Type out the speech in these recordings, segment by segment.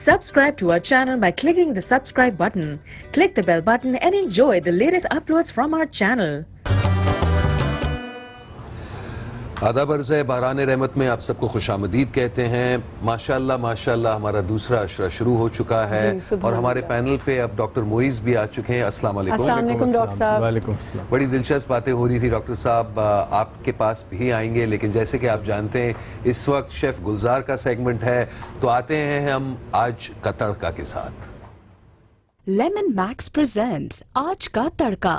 Subscribe to our channel by clicking the subscribe button. Click the bell button and enjoy the latest uploads from our channel. आदाब अर्ज़ है बहरान रहमत में आप सबको खुशामदीद कहते हैं। माशाल्लाह माशाल्लाह हमारा दूसरा अशरा शुरू हो चुका है और हमारे पैनल पे अब डॉक्टर मोइज़ भी आ चुके हैं। अस्सलाम वालेकुम डॉक्टर साहब। वालेकुम अस्सलाम। बड़ी दिलचस्प बातें हो रही थी डॉक्टर साहब, आपके पास भी आएंगे, लेकिन जैसे कि आप जानते हैं इस वक्त शेफ गुलजार का सेगमेंट है, तो आते हैं हम आज का तड़का के साथ। लेमन मैक्स प्रेजेंट्स आज का तड़का।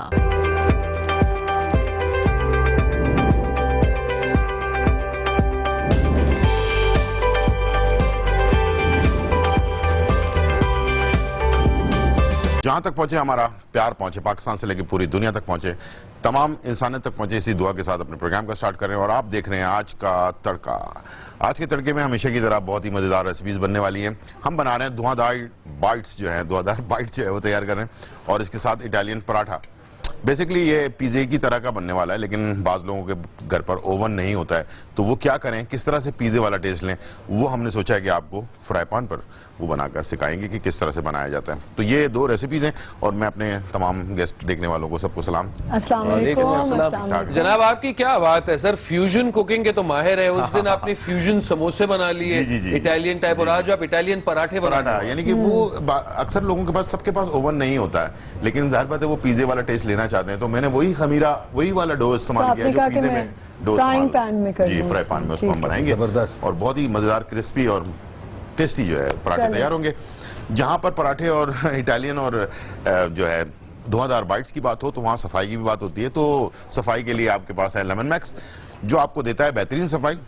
जहां तक पहुंचे हमारा प्यार पहुंचे, पाकिस्तान से लेकर पूरी दुनिया तक पहुंचे, तमाम इंसानियत तक पहुंचे, इसी दुआ के साथ अपने प्रोग्राम का स्टार्ट कर रहे हैं और आप देख रहे हैं आज का तड़का। आज के तड़के में हमेशा की तरह बहुत ही मजेदार रेसिपीज बनने वाली हैं। हम बना रहे हैं धुआंधार बाइट्स जो है वो तैयार कर रहे हैं और इसके साथ इटालियन पराठा। बेसिकली ये पिज़्ज़े की तरह का बनने वाला है, लेकिन बाज़ लोगों के घर पर ओवन नहीं होता है, तो वो क्या करें, किस तरह से पिज़्ज़े वाला टेस्ट लें, वो हमने सोचा है कि आपको फ्राई पैन पर वो बनाकर सिखाएंगे कि किस तरह से बनाया जाता है। तो ये दो रेसिपीज हैं और मैं अपने तमाम गेस्ट देखने वालों को सबको सलाम। अस्सलाम वालेकुम। जनाब आपकी क्या बात है सर, फ्यूजन कुकिंग के तो माहिर है। उस दिन आपने फ्यूजन समोसे बना लिए इटालियन टाइप, और आज आप इटालियन पराठे बना, यानी कि वो अक्सर लोगों के पास, सबके पास ओवन नहीं होता है, लेकिन जाहिर बात है वो पिज़्ज़े वाला टेस्ट लेना चाहते हैं, तो मैंने वही खमीरा, वही वाला डो इस्तेमाल किया जो पिज़्ज़े में फ्राई पैन में में उसको हम बनाएंगे जबरदस्त और बहुत ही मजेदार क्रिस्पी और टेस्टी जो है पराठे तैयार होंगे। जहां पर पराठे और इटालियन और जो है धुआंधार बाइट्स की बात हो, तो वहां सफाई की भी बात होती है। तो सफाई के लिए आपके पास है लेमन मैक्स, जो आपको देता है बेहतरीन सफाई।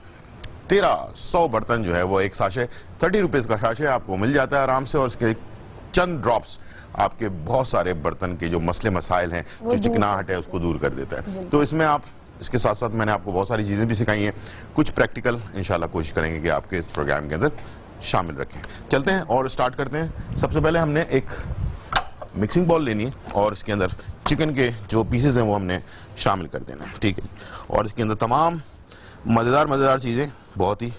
1300 बर्तन जो है वो एक साशे 30 रुपीज का साशे आपको मिल जाता है आराम से, और इसके चंद ड्रॉप्स आपके बहुत सारे बर्तन के जो मसले मसाइल हैं, जो चिकनाहट है, उसको दूर कर देता है। तो इसमें आप, इसके साथ साथ मैंने आपको बहुत सारी चीजें भी सिखाई हैं, कुछ प्रैक्टिकल इंशाल्लाह कोशिश करेंगे कि आपके इस प्रोग्राम के अंदर शामिल रखें। चलते हैं और स्टार्ट करते हैं। सबसे पहले हमने एक मिक्सिंग बाउल लेनी है और इसके अंदर चिकन के जो पीसेस हैं वो हमने शामिल कर देना है, ठीक है। और इसके अंदर तमाम मजेदार चीजें, बहुत ही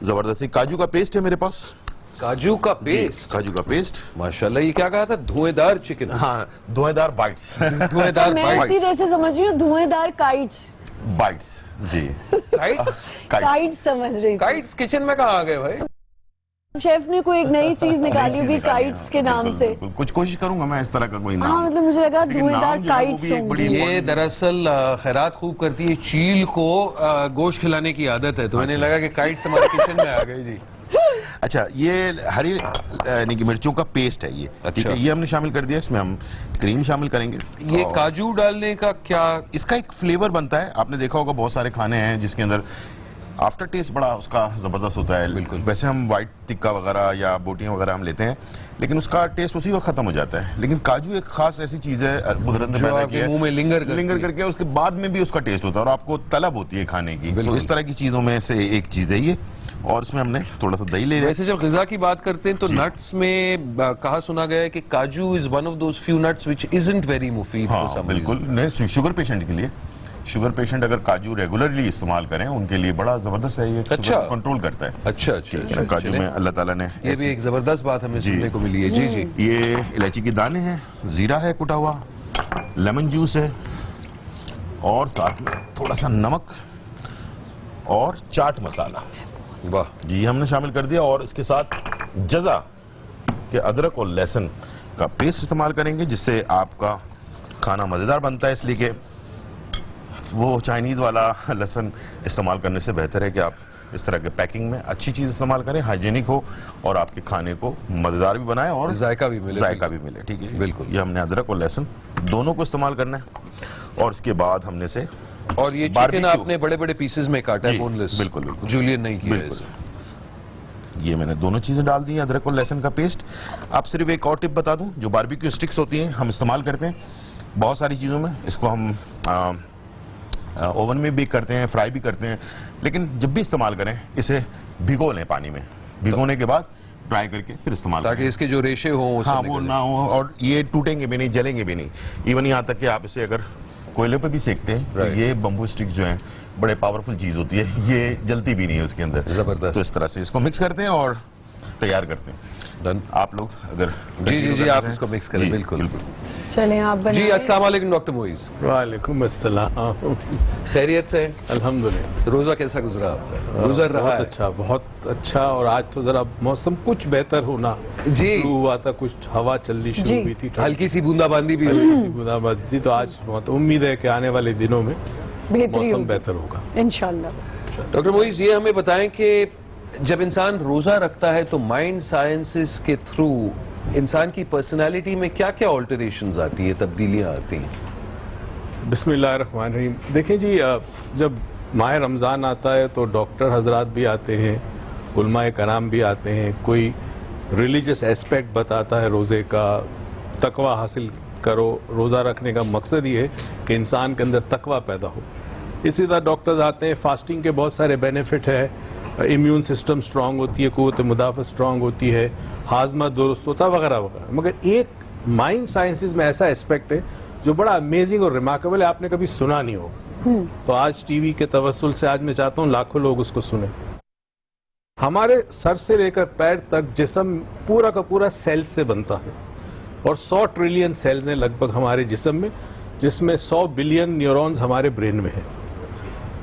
जबरदस्ती। काजू का पेस्ट है मेरे पास, काजू का पेस्ट। काजू का पेस्ट, माशाल्लाह। ये क्या कहा था, धुएंदार चिकन? हाँ, धुएंदार बाइट्स। धुएंदार बाइट्स जैसे समझ रही हूँ, धुएंदार काइट्स। बाइट्स जी, काइट्स समझ रही। काइट्स किचन में कहाँ आ गए भाई? शेफ ने कोई एक नई चीज निकाली होगी काइट्स के नाम से। कुछ कोशिश करूंगा मैं इस तरह का कोई नाम। हाँ, मतलब मुझे लगा धुएंदार काइट्स होंगे। ये दरअसल खैरात खूब करती है, चील को गोश्त खिलाने की आदत है, तो इन्हें लगा कि काइट्स हमारे किचन में आ गई जी। अच्छा, ये हरी यानी कि मिर्चों का पेस्ट है ये, ठीक है, ये हमने शामिल कर दिया। इसमें हम क्रीम शामिल करेंगे। ये काजू डालने का क्या, इसका एक फ्लेवर बनता है। आपने देखा होगा बहुत सारे खाने हैं जिसके अंदर आफ्टर टेस्ट बड़ा उसका जबरदस्त होता है। बिल्कुल। वैसे हम व्हाइट टिक्का वगैरह या बोटियां वगैरह हम लेते हैं, लेकिन उसका टेस्ट उसी वक्त खत्म हो जाता है। लेकिन काजू एक खास ऐसी चीज है कुदरत ने पैदा की है, मुंह में लिंगर करके उसके बाद में भी उसका टेस्ट होता है और आपको तलब होती है खाने की। तो इस तरह की चीजों में से एक चीज है ये। और इसमें हमने थोड़ा सा दही ले लिया। वैसे जब ग़िज़ा की बात करते हैं तो नट्स में कहा सुना गया है कि काजू is one of those few nuts which isn't very मुफीद फॉर सम। बिल्कुल नहीं, शुगर पेशेंट के लिए, शुगर पेशेंट अगर काजू रेगुलरली इस्तेमाल करें उनके लिए बड़ा जबरदस्त है ये। अच्छा, कंट्रोल करता है। अच्छा। काजू में अल्लाह ताला ने, ये भी एक जबरदस्त बात हमें सुनने को मिली है। जी। ये इलायची के दाने हैं, जीरा है कुटा हुआ, लेमन जूस है, और साथ में थोड़ा सा नमक और चाट मसाला, वाह जी, हमने शामिल कर दिया। और इसके साथ जजा के अदरक और लहसुन का पेस्ट इस्तेमाल करेंगे, जिससे आपका खाना मजेदार बनता है। इसलिए कि वो चाइनीज वाला लहसुन इस्तेमाल करने से बेहतर है कि आप इस तरह के पैकिंग में अच्छी चीज इस्तेमाल करें, हाइजीनिक हो और आपके खाने को मजेदार भी बनाए और जायका भी मिले। ठीक है, बिल्कुल। ये हमने अदरक और लहसुन दोनों को इस्तेमाल करना है। और इसके बाद हमने से, और ये चिकन आपने बड़े बड़े पीसेस में काटा है, बोनलेस? बिल्कुल, जूलियन नहीं किया है। ये मैंने दोनों चीजें डाल दी, अदरक और लहसुन का पेस्ट। आप सिर्फ एक और टिप बता दूं, जो बारबेक्यू स्टिक्स होती हैं हम इस्तेमाल करते हैं बहुत सारी चीजों में। इसको हम ओवन में बेक करते हैं, फ्राई भी करते हैं, लेकिन जब भी इस्तेमाल करें इसे भिगो लें पानी में। भिगोने के बाद ड्राई करके फिर इस्तेमाल ताकि इसके जो रेशे हों हाँ वो ना हो, और ये टूटेंगे भी नहीं, जलेंगे भी नहीं। इवन यहाँ तक कि आप इसे अगर कोयले पे भी सेकते हैं तो ये बम्बू स्टिक जो है बड़े पावरफुल चीज होती है, ये जलती भी नहीं है उसके अंदर। जबरदस्त। तो इस तरह से इसको मिक्स करते हैं और तैयार करते हैं। डन। आप लोग अगर जी जी जी, आप इसको मिक्स करें। बिल्कुल चलें आप जी। बनाएं। अस्सलाम वालेकुम डॉक्टर मोइज। वालेकुम अस्सलाम। खैरियत से? अल्हम्दुलिल्लाह रोजा कैसा गुजरा आपका? गुजर रहा है? बहुत अच्छा। और आज तो जरा मौसम कुछ बेहतर होना जी। शुरू हुआ था, कुछ हवा चलनी शुरू जी। हुई थी, हल्की सी बूंदाबांदी भी हुई। हल्की सी बूंदाबांदी। तो आज बहुत उम्मीद है कि आने वाले दिनों में बेहतरी मौसम होगी बेहतर होगा इंशाल्लाह। डॉक्टर मोइज, ये हमें बताएं कि जब इंसान रोजा रखता है तो माइंड साइंसेस के थ्रू इंसान की पर्सनालिटी में क्या क्या ऑल्टरेशंस आती है, तब्दीलियां आती हैं? बिस्मिल्लाहिर्रहमानिर्रहीम। देखें जी, जब माह रमज़ान आता है तो डॉक्टर हजरात भी आते हैं, उलमाए कराम भी आते हैं, कोई रिलीजियस एस्पेक्ट बताता है रोज़े का, तकवा हासिल करो। रोज़ा रखने का मकसद ये है कि इंसान के अंदर तकवा पैदा हो। इसी तरह डॉक्टर्स आते हैं, फास्टिंग के बहुत सारे बेनिफिट है, इम्यून सिस्टम स्ट्रांग होती है, क़ुव्वत मुदाफ़ा स्ट्रांग होती है, हाजमा दुरुस्त होता है, वगैरह वगैरह। मगर एक माइंड साइंसेज में ऐसा एस्पेक्ट है जो बड़ा अमेजिंग और रिमार्केबल है, आपने कभी सुना नहीं होगा। तो आज टीवी के तवस्सुल से आज मैं चाहता हूँ लाखों लोग उसको सुने। हमारे सर से लेकर पैर तक जिस्म पूरा का पूरा सेल से बनता है और 100 ट्रिलियन सेल्स हैं लगभग हमारे जिस्म में, जिसमें 100 बिलियन न्यूरॉन्स हमारे ब्रेन में है।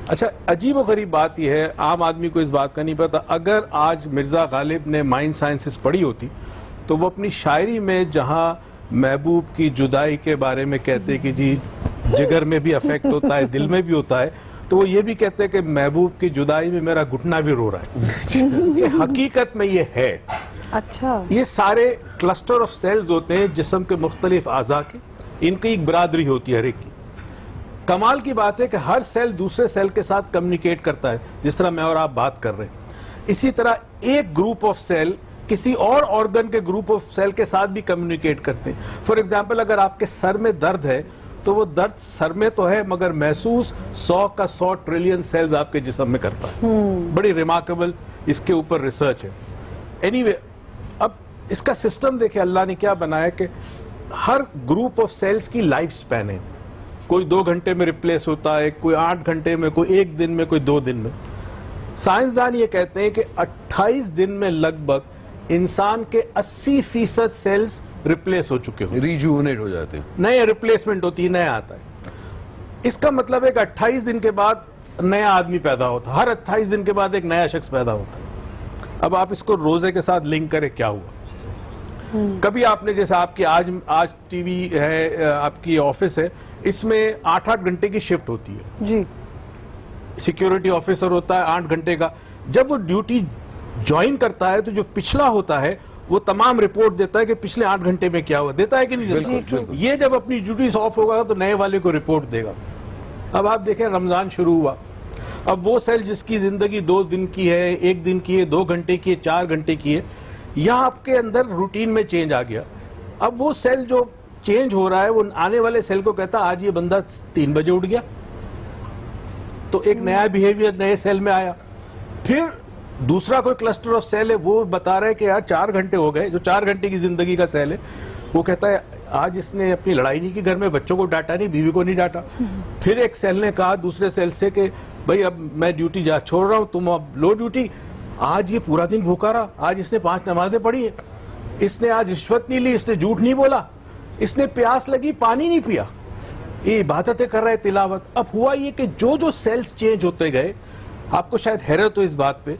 अच्छा, अजीब और गरीब बात यह है, आम आदमी को इस बात का नहीं पता। अगर आज मिर्ज़ा गालिब ने माइंड साइंसेस पढ़ी होती तो वो अपनी शायरी में जहां महबूब की जुदाई के बारे में कहते कि जी जिगर में भी अफेक्ट होता है, दिल में भी होता है, तो वो ये भी कहते हैं कि महबूब की जुदाई में मेरा घुटना भी रो रहा है। कि हकीकत में ये है। अच्छा, ये सारे क्लस्टर ऑफ सेल्स होते हैं जिस्म के मुख्तलिफ आज़ा के, इनकी एक बरादरी होती है हर एक की। कमाल की बात है कि हर सेल दूसरे सेल के साथ कम्युनिकेट करता है, जिस तरह मैं और आप बात कर रहे हैं। इसी तरह एक ग्रुप ऑफ सेल किसी और ऑर्गन के ग्रुप ऑफ सेल के साथ भी कम्युनिकेट करते हैं। फॉर एग्जाम्पल, अगर आपके सर में दर्द है तो वो दर्द सर में तो है मगर महसूस 100 का 100 ट्रिलियन सेल्स आपके जिस्म में करता है। बड़ी रिमार्केबल इसके ऊपर रिसर्च है। एनीवे, अब इसका सिस्टम देखिए अल्लाह ने क्या बनाया कि हर ग्रुप ऑफ सेल्स की लाइफ स्पैन है। कोई 2 घंटे में रिप्लेस होता है, कोई 8 घंटे में, कोई 1 दिन में, कोई 2 दिन में। साइंसदान ये कहते हैं कि 28 दिन में लगभग इंसान के 80% सेल्स रिप्लेस हो चुके हो, रिजुविनेट हो जाते हैं, नए रिप्लेसमेंट होती है, नया आता है। इसका मतलब है कि 28 दिन के बाद नया आदमी पैदा होता है, हर 28 दिन के बाद एक नया शख्स पैदा होता है। अब आप इसको रोजे के साथ लिंक करें, क्या हुआ? कभी आपने, जैसे आपकी आज टीवी है, आपकी ऑफिस है, इसमें 8-8 घंटे की शिफ्ट होती है जी। सिक्योरिटी ऑफिसर होता है 8 घंटे का। जब वो ड्यूटी ज्वाइन करता है तो जो पिछला होता है वो तमाम रिपोर्ट देता है कि पिछले 8 घंटे में क्या हुआ, देता है कि नहीं देता? बिल्कुल। ये जब अपनी ड्यूटी ऑफ होगा तो नए वाले को रिपोर्ट देगा। अब आप देखें, रमजान शुरू हुआ, अब वो सेल जिसकी जिंदगी 2 दिन की है, 1 दिन की है, 2 घंटे की है, 4 घंटे की है, यहां आपके अंदर रूटीन में चेंज आ गया। अब वो सेल जो चेंज हो रहा है वो आने वाले सेल को कहता आज ये बंदा 3 बजे उठ गया, तो एक नया बिहेवियर नए सेल में आया। फिर दूसरा कोई क्लस्टर ऑफ सेल है, वो बता रहा है कि यार 4 घंटे हो गए, जो 4 घंटे की जिंदगी का सेल है, वो कहता है आज इसने अपनी लड़ाई नहीं की, घर में बच्चों को डांटा नहीं, बीवी को नहीं डांटा। फिर एक सेल ने कहा दूसरे सेल से कि भाई अब मैं ड्यूटी जा छोड़ रहा हूं, तुम अब लो ड्यूटी। आज ये पूरा दिन भूखा रहा, आज इसने 5 नमाजें पढ़ी है, इसने आज रिश्वत नहीं ली, इसने झूठ नहीं बोला, इसने प्यास लगी पानी नहीं पिया, ये इबादतें कर रहे तिलावत। अब हुआ ये कि जो जो सेल्स चेंज होते गए, आपको शायद हैरत हो इस बात पे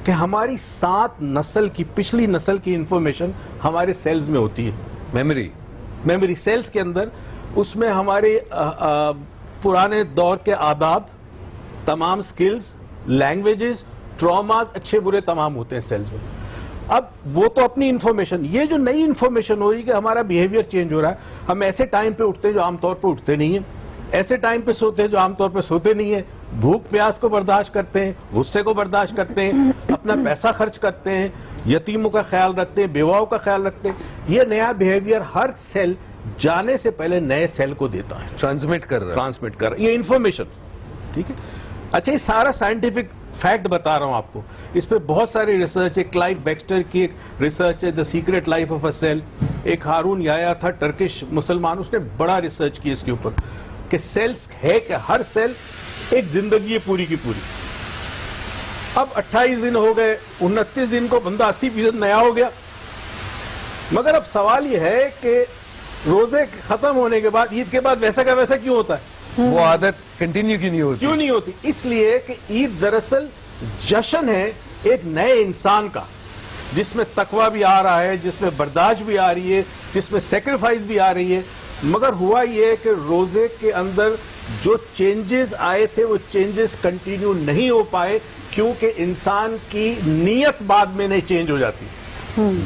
कि हमारी 7 नस्ल की, पिछली नस्ल की इंफॉर्मेशन हमारे सेल्स में होती है। मेमोरी सेल्स के अंदर, उसमें हमारे पुराने दौर के आदाब, तमाम स्किल्स, लैंग्वेजेस, ट्रॉमास, अच्छे बुरे तमाम होते हैं सेल्स में। अब वो तो अपनी इंफॉर्मेशन, ये जो नई इंफॉर्मेशन हो रही है कि हमारा बिहेवियर चेंज हो रहा है, हम ऐसे टाइम पे उठते हैं जो आमतौर पे उठते नहीं है, ऐसे टाइम पे सोते हैं जो आमतौर पे सोते नहीं है, भूख प्यास को बर्दाश्त करते हैं, गुस्से को बर्दाश्त करते हैं, अपना पैसा खर्च करते हैं, यतीमों का ख्याल रखते हैं, बेवाओं का ख्याल रखते हैं। ये नया बिहेवियर हर सेल जाने से पहले नए सेल को देता है, ट्रांसमिट कर रहा है ये इंफॉर्मेशन। ठीक है, अच्छा, ये सारा साइंटिफिक फैक्ट बता रहा हूं आपको, इस पे बहुत सारी रिसर्च है। क्लाइव बैक्स्टर की एक रिसर्च है, the secret life of a cell. एक हारून याया था, टर्किश मुसलमान, उसने बड़ा रिसर्च किया इसके ऊपर कि सेल्स है क्या, हर सेल एक जिंदगी है पूरी की पूरी। अब 28 दिन हो गए, 29 दिन को बंदा 80% नया हो गया, मगर अब सवाल ये है कि रोजे खत्म होने के बाद, ईद के बाद वैसा का वैसा क्यों होता है? वो आदत कंटिन्यू क्यों नहीं होती? क्यों नहीं होती? इसलिए कि ईद दरअसल जश्न है एक नए इंसान का, जिसमें तकवा भी आ रहा है, जिसमें बर्दाश्त भी आ रही है, जिसमें सेक्रीफाइस भी आ रही है। मगर हुआ ये कि रोजे के अंदर जो चेंजेस आए थे वो चेंजेस कंटिन्यू नहीं हो पाए, क्योंकि इंसान की नीयत बाद में नहीं चेंज हो जाती।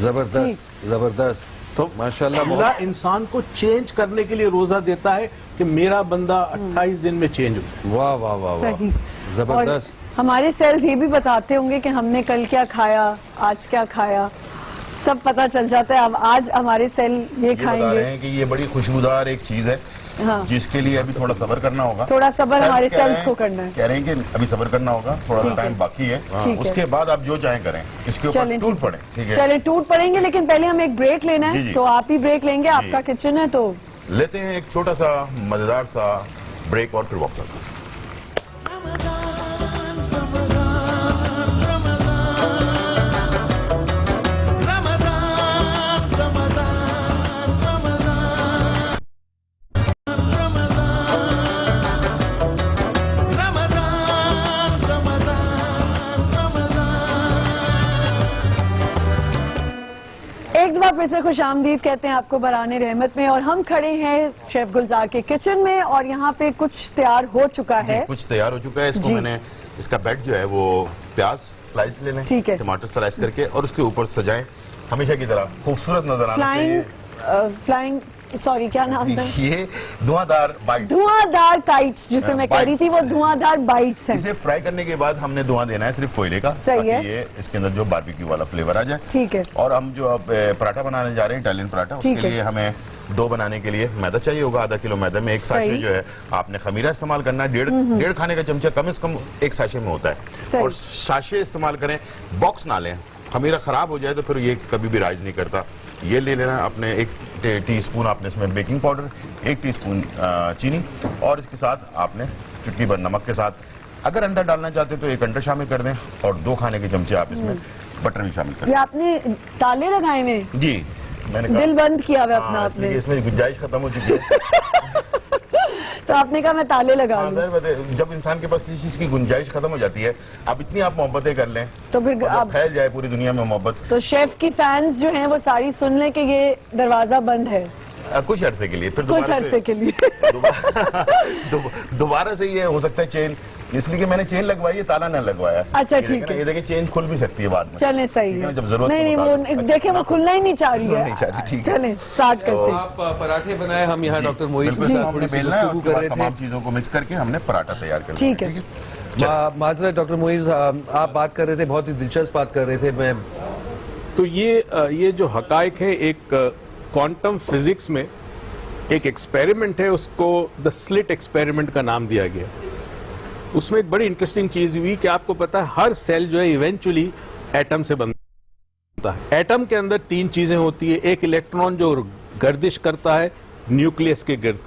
जबरदस्त जबरदस्त। तो माशाल्लाह अल्लाह इंसान को चेंज करने के लिए रोजा देता है कि मेरा बंदा 28 दिन में चेंज हो। वाह वाह वाह सही। वाह, जबरदस्त। और हमारे सेल्स ये भी बताते होंगे कि हमने कल क्या खाया, आज क्या खाया, सब पता चल जाता है। अब आज हमारे सेल ये बता रहे खाएंगे। हैं कि ये बड़ी खुशबूदार एक चीज है, हाँ। जिसके लिए अभी थोड़ा सब्र करना होगा। थोड़ा सब्र Cells हमारे कह रहे सेल्स हैं- को करना है। कह रहे हैं कि अभी सब्र करना होगा, थोड़ा सा ठीक है। टाइम बाकी है। ठीक है। उसके बाद आप जो चाहें करें, इसके ऊपर चलें, टूट ठीक पड़े। ठीक है, चले टूट पड़ेंगे, लेकिन पहले हम एक ब्रेक लेना जी, है। जी। तो आप ही ब्रेक लेंगे, आपका किचन है तो लेते हैं एक छोटा सा मजेदार सा ब्रेक और फिर वापस आते हैं। एक दफा फिर से खुशामदीद कहते हैं आपको बराने रहमत में। और हम खड़े हैं शेफ गुलजार के किचन में और यहाँ पे कुछ तैयार हो चुका है। कुछ तैयार हो चुका है। इसको जी। मैंने, इसका बेड जो है वो प्याज स्लाइस ले लें, ठीक है। टमाटर स्लाइस करके और उसके ऊपर सजाएं, हमेशा की तरह खूबसूरत नजर आना चाहिए। फ्लाइंग सॉरी क्या नाम था? ये धुआंधार बाइट। धुआंधार काइट्स, जिसे मैं कह रही थी, वो bites। धुआंधार बाइट्स हैं। इसे फ्राई करने के बाद हमने धुआं देना है सिर्फ कोयले का, सही ताकि है। ये इसके अंदर जो बारबेक्यू वाला फ्लेवर आ जाए। ठीक है। और हम जो अब पराठा बनाने जा रहे हैं, इटालियन पराठा, ठीक उसके है। लिए हमें डो बनाने के लिए मैदा चाहिए होगा। आधा किलो मैदा में एक सही। साशे जो है आपने खमीरा इस्तेमाल करना है। डेढ़ खाने का चमचा कम से कम एक साशे में होता सही। है। और साशे इस्तेमाल करें, बॉक्स ना लें। खमीरा खराब हो जाए तो फिर ये कभी भी राइज नहीं करता। ये ले लेना आपने, एक टीस्पून आपने इसमें बेकिंग पाउडर, 1 टीस्पून चीनी, और इसके साथ आपने चुटकी भर नमक के साथ, अगर अंडा डालना चाहते हो तो 1 अंडा शामिल कर दें, और 2 खाने के चमचे आप इसमें बटर भी शामिल कर ये आपने ताले लगाए हुए, दें। जी, मैंने कहा दिल बंद किया हुआ अपना हाँ, आपने, इसलिए इसमें गुंजाइश खत्म हो चुकी है। तो आपने कहा मैं ताले लगा हाँ, लूं। जाहिर बात है, जब इंसान के पास किसी चीज की गुंजाइश खत्म हो जाती है, अब इतनी आप मोहब्बतें कर लें तो फिर और जब आप फैल जाए पूरी दुनिया में मोहब्बत, तो शेफ की फैंस जो हैं वो सारी सुन लें कि ये दरवाजा बंद है कुछ अरसे के लिए, फिर कुछ दोबारा अरसे से के लिए। दोबारा से ये हो सकता है चेन, इसलिए कि मैंने चेन लगवाई है, ताला न लगवाया। अच्छा, ये ठीक देखें ना, है। ये देखिए चेन खुल भी सकती है बाद में। चलें, सही ठीक है। ना, जब जरूरत नहीं के नहीं, मुताबिक। वो देखें, वो खुलना ही नहीं चाह रही नहीं चाह रही, है। ठीक है। चलें स्टार्ट करते हैं। आप पराठे बनाए, हम यहाँ डॉक्टर मोइज के बिल्कुल, साथ हमने थोड़ी सी बेलना है, गुफ्तगू उसके कर बाद रहे तमाम थे। चीजों को मिक्स करके हमने पराठा तैयार कर ठीक है। माजरत डॉक्टर मोइज, आप बात कर रहे थे, बहुत ही दिलचस्प बात कर रहे थे। मैं तो ये जो हकाइक है, एक क्वांटम फिजिक्स में एक एक्सपेरिमेंट है, उसको द स्लिट एक्सपेरिमेंट का नाम दिया गया। उसमें एक बड़ी इंटरेस्टिंग चीज हुई कि आपको पता है हर सेल जो है इवेंचुअली एटम से बनता है। एटम के अंदर 3 चीजें होती है। एक इलेक्ट्रॉन जो गर्दिश करता है न्यूक्लियस के गिर्द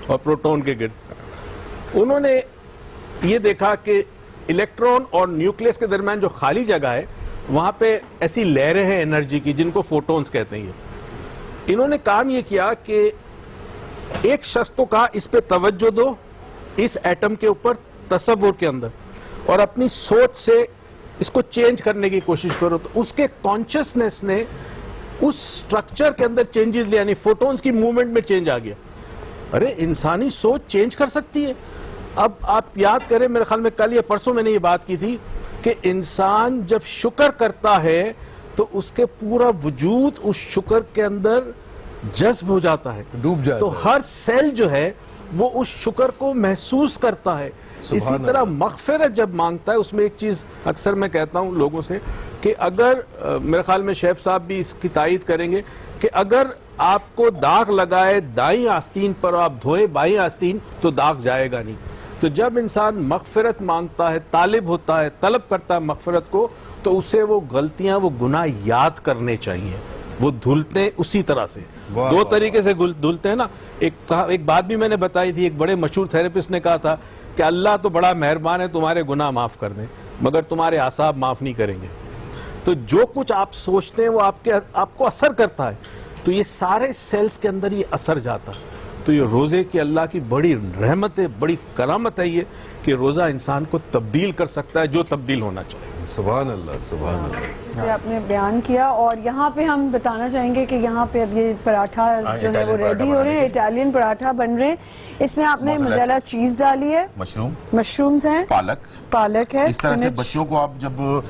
और प्रोटॉन के गिर्द। उन्होंने ये देखा कि इलेक्ट्रॉन और न्यूक्लियस के दरमियान जो खाली जगह है, वहां पे ऐसी लहरें हैं एनर्जी की, जिनको फोटॉन्स कहते हैं। इन्होंने काम ये किया कि एक शख्स को कहा इस पे तवज्जो दो, इस एटम के ऊपर तसव्वुर के अंदर, और अपनी सोच से इसको चेंज करने की कोशिश करो। तो उसके कॉन्शियसनेस ने उस स्ट्रक्चर के अंदर चेंजेस ले, यानी फोटॉन्स की मूवमेंट में चेंज आ गया। अरे इंसानी सोच चेंज कर सकती है। अब आप याद करें, मेरे ख्याल में कल या परसों मैंने ये बात की थी कि इंसान जब शुक्र करता है तो उसके पूरा वजूद उस शुक्र के अंदर जज्ब हो जाता है, डूब जाता तो है। हर सेल जो है वो उस शुक्र को महसूस करता है। इसी सुभान तरह अल्लाह। मगफिरत जब मांगता है, उसमें एक चीज अक्सर मैं कहता हूं लोगों से कि अगर मेरे ख्याल में शेफ साहब भी इसकी तायीद करेंगे कि अगर आपको दाग लगाए दाईं आस्तीन पर और आप धोए बाईं आस्तीन, तो दाग जाएगा नहीं। तो जब इंसान मगफिरत मांगता है, तालिब होता है, तलब करता है मगफिरत को, तो उसे वो गलतियां, वो गुनाह याद करने चाहिए। वो धुलते उसी तरह से, वाह, 2 वाह, तरीके से धुलते हैं ना। एक बात भी मैंने बताई थी, एक बड़े मशहूर थेरेपिस्ट ने कहा था कि अल्लाह तो बड़ा मेहरबान है, तुम्हारे गुनाह माफ कर दें, मगर तुम्हारे आसाब माफ नहीं करेंगे। तो जो कुछ आप सोचते हैं वो आपको असर करता है। तो ये सारे सेल्स के अंदर ये असर जाता है। तो ये रोजे की अल्लाह की बड़ी रहमत है, बड़ी करामत है ये कि रोजा इंसान को तब्दील कर सकता है जो तब्दील होना चाहिए। सुभान अल्लाह, सुभान अल्लाह। जैसे आपने बयान किया, और यहाँ पे हम बताना चाहेंगे कि यहाँ पे अब ये पराठा जो है वो रेडी हो रहे हैं, इटालियन पराठा बन रहे हैं। इसमें आपने मोज़रेला चीज डाली है, मशरूम्स हैं, पालक है। इस तरह से बच्चों को आप जब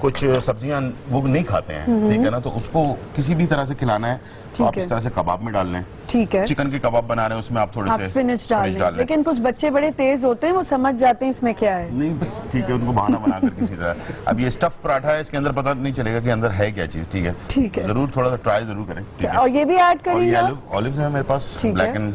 कुछ सब्जियां वो नहीं खाते हैं, ठीक है ना, तो उसको किसी भी तरह से खिलाना है तो आप इस तरह से कबाब में डाल लें। ठीक है, चिकन के कबाब बना रहे हैं उसमें आप थोड़े से स्पिनच डाल लें। लेकिन कुछ बच्चे बड़े तेज होते हैं, वो समझ जाते हैं इसमें क्या है। नहीं बस ठीक है, उनको बहाना बनाकर किसी तरह। अब ये स्टफ पराठा है, इसके अंदर पता नहीं चलेगा कि अंदर है क्या चीज। ठीक है, ठीक है, जरूर थोड़ा सा ट्राई जरूर करें। ठीक है? और ये भी ऐड करेंगे, ऑलिव्स है मेरे पास, black and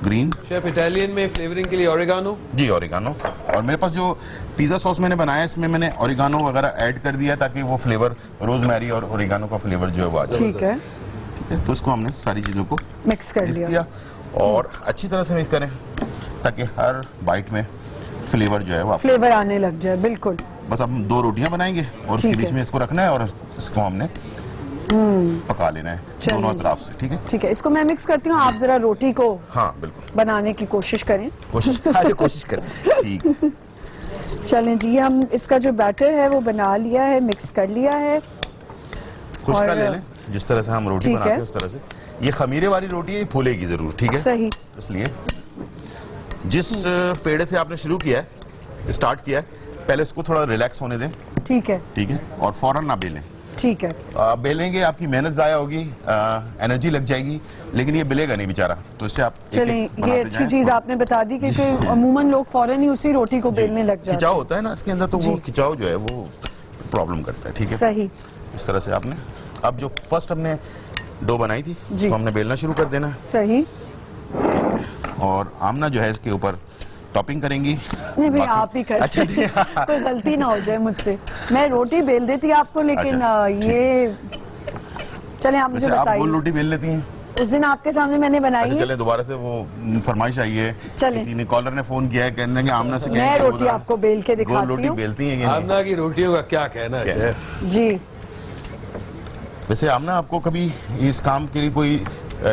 green. Chef, Italian में फ्लेवरिंग के लिए ओरिगानो? जी, ओरिगानो। और मेरे पास जो पिज्जा सॉस मैंने बनाया है, इसमें मैंने ओरिगानो वगैरह ऐड कर दिया ताकि वो फ्लेवर, रोजमेरी और ओरिगानो का फ्लेवर जो है वो आ जाए। ठीक है, तो इसको हमने सारी चीजों को मिक्स कर लिया और अच्छी तरह से मिक्स करें ताकि हर बाइट में फ्लेवर जो है वो फ्लेवर आने लग जाए। बिल्कुल। बस अब 2 रोटियां बनाएंगे और उसके बीच में इसको रखना है और इसको हमने पका लेना है दोनों तरफ से। ठीक है, ठीक है, इसको मैं मिक्स करती हूँ, आप जरा रोटी को हाँ बिल्कुल बनाने की कोशिश करें। कोशिश करें। ठीक, चलें जी, हम इसका जो बैटर है वो बना लिया है, मिक्स कर लिया है। खुश्का ले लें, जिस तरह से हम रोटी बनाते हैं उस तरह से। ये खमीरे वाली रोटी है, ये फूलेगी जरूर। ठीक है, सही। इसलिए जिस पेड़े से आपने शुरू किया है, स्टार्ट किया है, पहले उसको थोड़ा रिलैक्स होने दें। ठीक है, ठीक है, और फौरन ना बेलें। ठीक है, बेलेंगे आपकी मेहनत जाया होगी, एनर्जी लग जाएगी, लेकिन ये बिलेगा नहीं बेचारा। तो इससे आप चलें, ये अच्छी चीज आपने बता दी क्योंकि अमूमन लोग फौरन ही उसी रोटी को बेलने लग जाते हैं। खिंचाव होता है ना इसके अंदर, तो वो खिंचाव जो है वो प्रॉब्लम करता है। ठीक है, सही। इस तरह से आपने अब जो फर्स्ट हमने डो बनाई थी उसको हमने बेलना शुरू कर देना। सही। और आमना जो है इसके ऊपर टॉपिंग करेंगी। नहीं भाई, आप ही कर। अच्छा, कोई गलती ना हो जाए मुझसे, मैं रोटी बेल देती आपको, लेकिन ये चलें आप मुझे बताइए। आप गोल रोटी बेल लेती हैं? उस दिन आपके सामने मैंने बनाई है। चले दोबारा से वो फरमाइश आई है, किसी ने कॉलर ने फोन किया है, कहने कि आमना से मैं रोटी आपको बेल के दिखाती हूँ। रोटी बेलती हैं आमना की रोटियों का क्या कहना है जी। वैसे आमना, आपको कभी इस काम के लिए कोई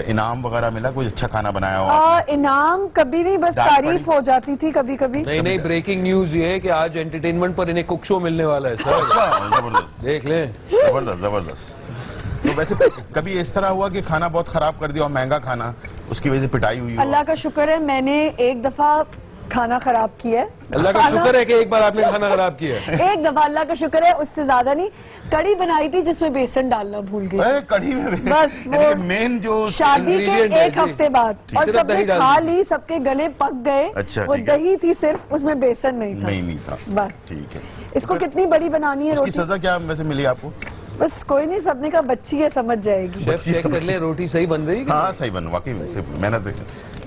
इनाम वगैरह मिला, कोई अच्छा खाना बनाया हो? इनाम कभी नहीं, बस तारीफ हो जाती थी कभी कभी। नहीं, ब्रेकिंग न्यूज ये है कि आज एंटरटेनमेंट पर इन्हें कुक शो मिलने वाला है सर। अच्छा, जबरदस्त, देख लें। जबरदस्त। तो वैसे कभी इस तरह हुआ कि खाना बहुत खराब कर दिया और महंगा खाना, उसकी वजह से पिटाई हुई हो? अल्लाह का शुक्र है, मैंने एक दफा खाना खराब किया है। अल्लाह का शुक्र है कि एक बार आपने खाना खराब किया है। एक दफा, अल्लाह का शुक्र है, उससे ज्यादा नहीं। कड़ी बनाई थी जिसमें बेसन डालना भूल गई। कड़ी में बस वो मेन जो शादी के एक हफ्ते बाद, और सबने खा ली, सबके गले पक गए। अच्छा, वो दही थी सिर्फ, उसमें बेसन नहीं था। बस ठीक है। इसको कितनी बड़ी बनानी है रोटी? सजा क्या वैसे मिली आपको? बस कोई नहीं, सबने कहा बच्ची है, समझ जाएगी। शेफ चेक कर ले, रोटी सही बन रही है? हाँ सही बन, वाकई मेहनत।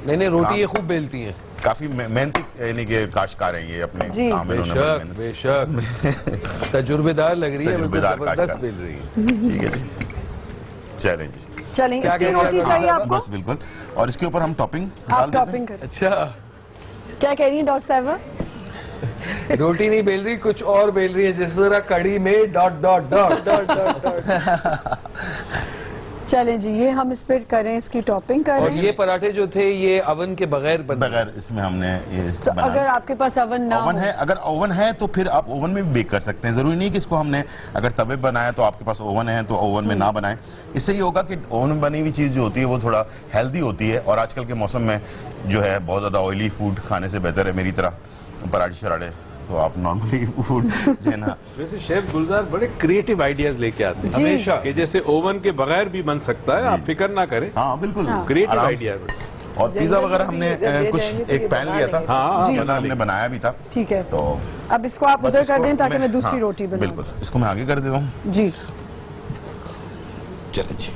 नहीं, रोटी ये खूब बेलती हैं। काफी मेहनती यानी कि काश्तकार हैं ये अपने काम में। बेशक तजुर्बेदार लग रही है, जबरदस्त बेल रही है। ठीक है, चलें चलें, इसकी रोटी चाहिए आपको? बस बिल्कुल। और इसके ऊपर हम टॉपिंग आप टॉपिंग करें। अच्छा, क्या कह रही है डॉक्टर साहब? रोटी नहीं बेल रही, कुछ और बेल रही है, जिस तरह कड़ी में dot dot dot dot dot. चलें जी, ये हम इस पर करें, इसकी टॉपिंग करें। और ये पराठे जो थे ये ओवन के बगैर इसमें हमने ये तो अगर आपके पास ओवन ना ओवन है, अगर ओवन है तो फिर आप ओवन में भी बेक कर सकते हैं। जरूरी नहीं कि इसको हमने अगर तवे बनाया तो आपके पास ओवन है तो ओवन में ना बनाएं। इससे ये होगा कि ओवन में बनी हुई चीज जो होती है वो थोड़ा हेल्दी होती है, और आजकल के मौसम में जो है बहुत ज्यादा ऑयली फूड खाने से बेहतर है मेरी तरह पराठे शराठे, तो आप नॉर्मली फूड जो है ना। वैसे शेफ गुलजार बड़े क्रिएटिव आइडियाज लेके आते हैं हमेशा, कि जैसे ओवन के बगैर भी बन सकता है, आप फिक्र ना करें। हाँ बिल्कुल, क्रिएटिव आइडिया। और पिज्जा वगैरह हमने कुछ एक पैन लिया था, हमने बनाया भी था। ठीक है, तो अब इसको आप उधर कर दें ताकि मैं दूसरी रोटी बनाऊं। बिल्कुल, इसको मैं आगे कर देता हूँ जी। चलिए जी।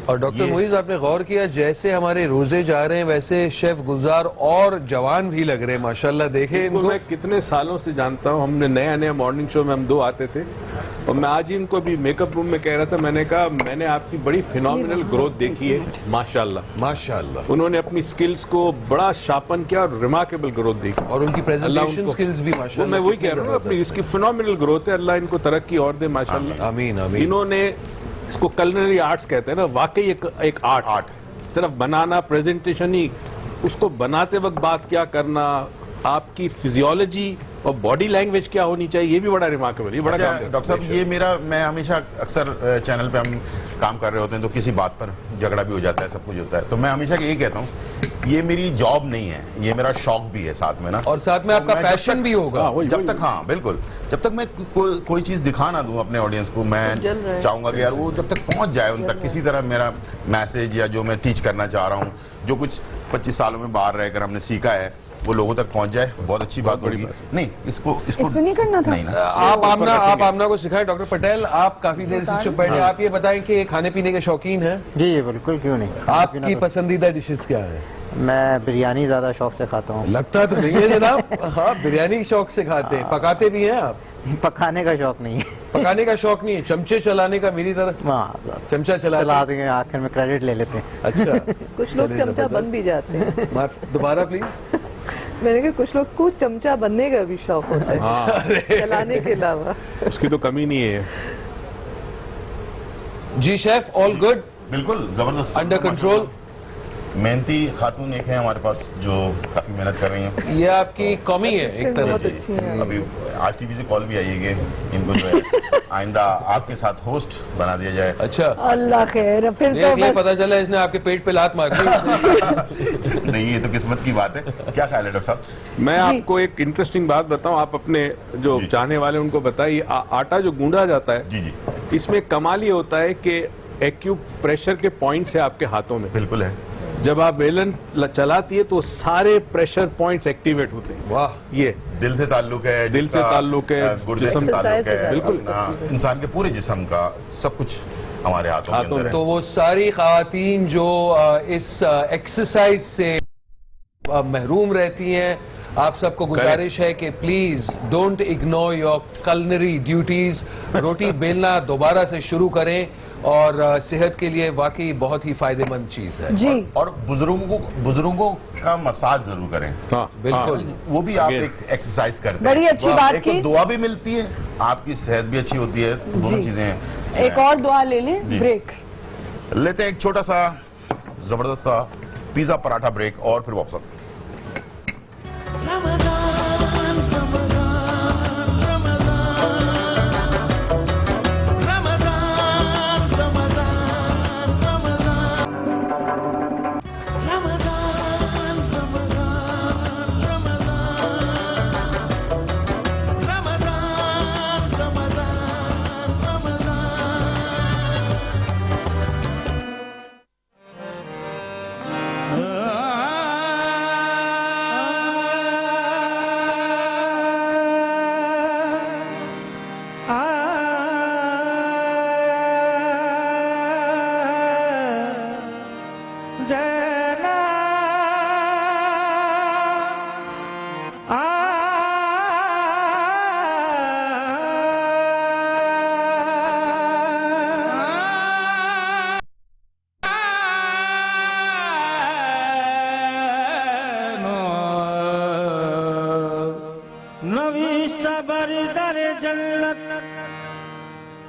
और डॉक्टर मोइज, आपने गौर किया जैसे हमारे रोजे जा रहे हैं वैसे शेफ गुलजार और जवान भी लग रहे हैं माशाल्लाह। देखे इनको, मैं कितने सालों से जानता हूँ, हमने नया मॉर्निंग शो में हम 2 आते थे, और मैं आज ही इनको भी मेकअप रूम में कह रहा था, मैंने कहा मैंने आपकी बड़ी फिनोमिनल ग्रोथ देखी है माशाल्लाह। उन्होंने अपनी स्किल्स को बड़ा शार्पन किया और रिमार्केबल ग्रोथ देखी, और उनकी प्रेजेंटेशन स्किल्स भी माशाल्लाह। मैं वही कह रहा हूँ, अपनी इसकी फिनोमिनल ग्रोथ है, अल्लाह इनको तरक्की और दे माशाल्लाह। आमीन आमीन। इन्होंने इसको कलिनरी आर्ट्स कहते हैं ना, वाकई एक आर्ट। सिर्फ बनाना, प्रेजेंटेशन ही, उसको बनाते वक्त बात क्या करना, आपकी फिजियोलॉजी और बॉडी लैंग्वेज क्या होनी चाहिए, ये भी बड़ा रिमार्केबल, ये बड़ा काम है। डॉक्टर साहब, ये मैं हमेशा अक्सर चैनल पे हम काम कर रहे होते हैं तो किसी बात पर झगड़ा भी हो जाता है, सब कुछ होता है, तो मैं हमेशा यही कहता हूँ, ये मेरी जॉब नहीं है, ये मेरा शौक भी है साथ में ना, और साथ में आपका पैशन भी होगा। जब तक, हाँ बिल्कुल, जब तक मैं कोई चीज दिखा ना दूं अपने ऑडियंस को, मैं चाहूंगा कि यार वो जब तक पहुंच जाए उन तक, किसी तरह मेरा मैसेज या जो मैं टीच करना चाह रहा हूँ, जो कुछ 25 सालों में बाहर रहकर हमने सीखा है, वो लोगों तक पहुंच जाए, बहुत अच्छी बात होगी। नहीं, इसको नहीं करना था। नहीं ना। आप आमना को सिखाएं। डॉक्टर पटेल, आप काफी देर से चुप बैठे, आप ये बताएं कि खाने पीने के शौकीन हैं? जी बिल्कुल, क्यों नहीं। आपकी पसंदीदा डिशेस क्या है? मैं बिरयानी ज्यादा शौक से खाता हूँ। लगता तो नहीं है जनाब। हाँ, बिरयानी शौक से खाते हैं। पकाते भी हैं आप? पकाने का शौक नहीं है। पकाने का शौक नहीं है, चमचे चलाने का मेरी तरह चमचा चला देंगे, आखिर में क्रेडिट ले लेते हैं। अच्छा। कुछ लोग चमचा बन भी जाते हैं। दोबारा प्लीज। मैंने कहा कुछ लोग को चमचा बनने का भी शौक होता है। हाँ। चलाने के अलावा उसकी तो कमी नहीं है। जी शेफ, ऑल गुड? बिल्कुल जबरदस्त, अंडर कंट्रोल। मेहनती खातून एक है हमारे पास जो काफी मेहनत कर रही हैं। ये आपकी कमी है एक तरह से। अभी आज टीवी से कॉल भी आई है कि इनको जो है आइंदा आपके साथ होस्ट बना दिया जाए। अच्छा, अल्लाह खैर, फिर तो बस पता चला इसने आपके पेट पे लात मार दी। नहीं, ये तो किस्मत की बात है। क्या ख्याल है डॉक्टर साहब? मैं आपको एक इंटरेस्टिंग बात बताऊं, आप अपने जो चाहने वाले उनको बताइए, आटा जो गूंदा जाता है, जी जी, इसमें कमाल ये होता है कि एक्यूब प्रेशर के पॉइंट्स है आपके हाथों में। बिल्कुल है। जब आप बेलन चलाती है तो सारे प्रेशर पॉइंट्स एक्टिवेट होते हैं। वाह, ये दिल से ताल्लुक है, दिल से ताल्लुक है, गुर्दे से ताल्लुक है, बिल्कुल इंसान के पूरे जिस्म का सब कुछ हमारे हाथों के अंदर है। तो वो सारी खवातीन जो इस एक्सरसाइज से महरूम रहती हैं, आप सबको गुजारिश है कि please don't ignore your culinary duties. रोटी बेलना दोबारा से शुरू करें और सेहत के लिए वाकई बहुत ही फायदेमंद चीज है जी। और बुजुर्गों का मसाज जरूर करें। हाँ, बिल्कुल। वो भी आप एक एक्सरसाइज करते हैं। बड़ी अच्छी बात एक की। तो दुआ भी मिलती है, आपकी सेहत भी अच्छी होती है, दोनों चीजें। एक और दुआ ले लें, ब्रेक लेते हैं, एक छोटा सा जबरदस्त सा पिज्जा पराठा ब्रेक और फिर वापस आते हैं।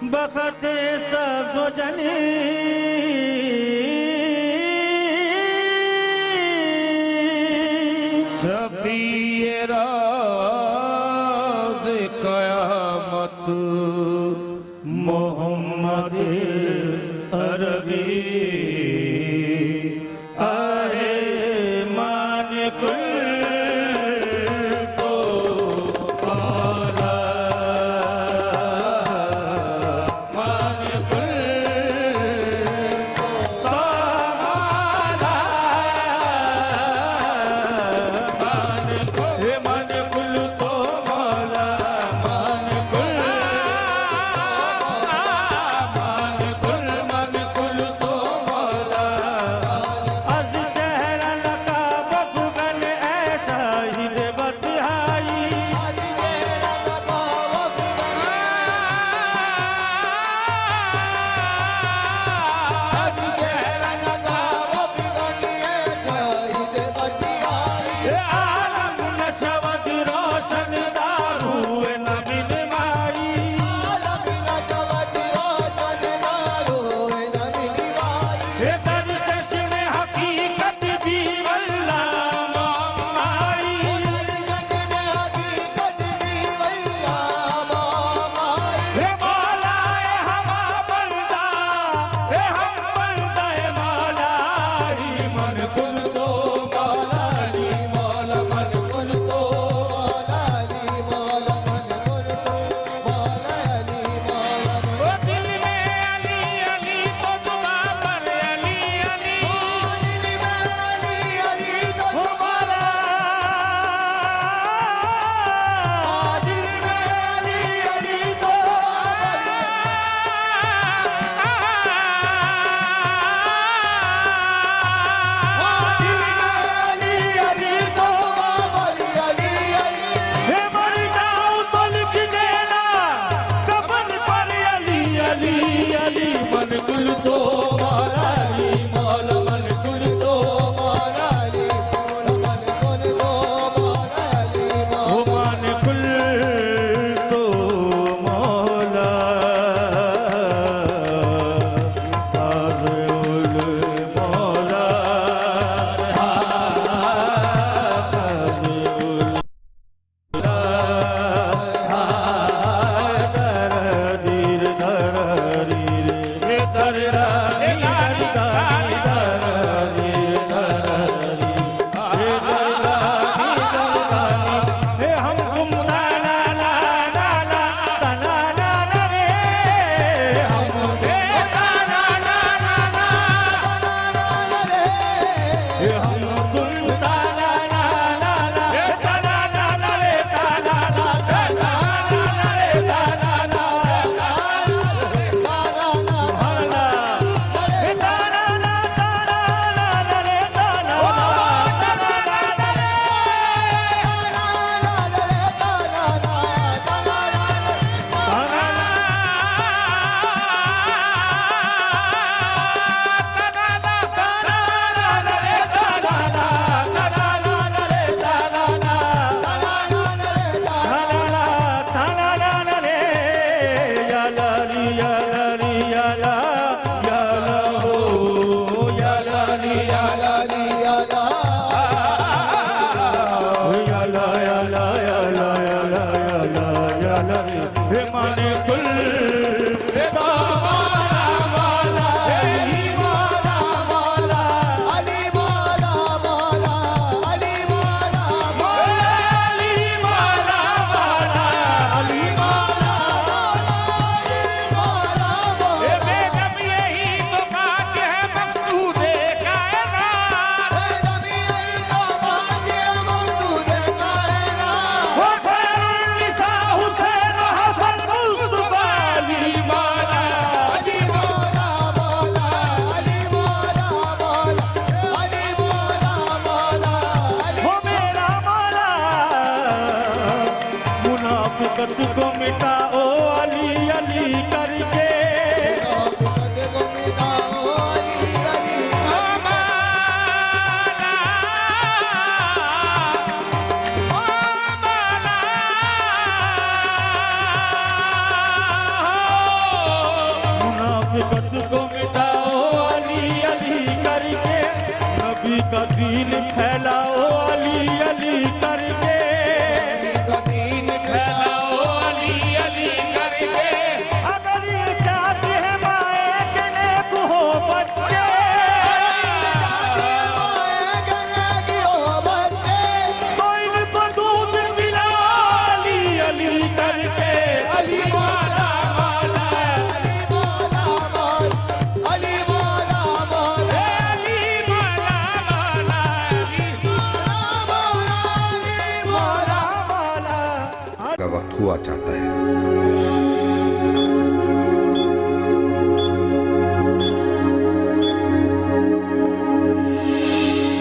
बखते सब्ज़ो जली शफीए राज़ क़यामत मोहम्मद अरबी आए मान कुल हे दर चश्मे हकीकत भी वल्ला माई हे मौला ए हमा बंदा हे हम बंदा ए मौला ही मन कुल तो मौला ली मौला मन कुल तो मौला ली मौला मन कुल तो मौला ली मौला ओ दिल में अली अली तो दुआ पर अली अली ओ दिल में अली अली तो मौला दिल में अली अली तो हे मर जाऊं तो लिख देना कफन पर अली अली अली मन कुल तो मौला अली मौला मन कुल तो मौला अली मौला मन कुल तो मौला अली मौला मन कुल तो मौला फाज़ुल मौला मुनाफिकत को मिटाओ अली अली करके मुनाफिकत को मिटाओ अली अली करके नबी का दीन फैलाओ अली अली करके अगर ये चाहते हैं माए के नेक हो बच्चे तो इनको दूध पिलाओ अली अली करके अली मौला मौला अली मौला मौला अली मौला मौला अली मौला मौला अली मौला मौला का वक्त हुआ चाहता है।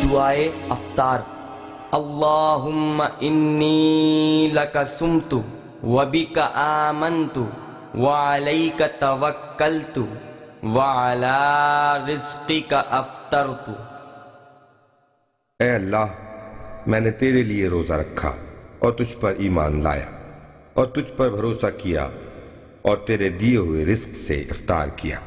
दुआए अफ्तार। अल्लाहुम्मा इन्नी लका सुमतु व बिका आमन्तु व अलैका तवक्कलतु व अला रिज़्क़िका अफ्तरतु। ऐ अल्लाह, मैंने तेरे लिए रोजा रखा और तुझ पर ईमान लाया और तुझ पर भरोसा किया और तेरे दिए हुए रिस्क से इफ्तार किया।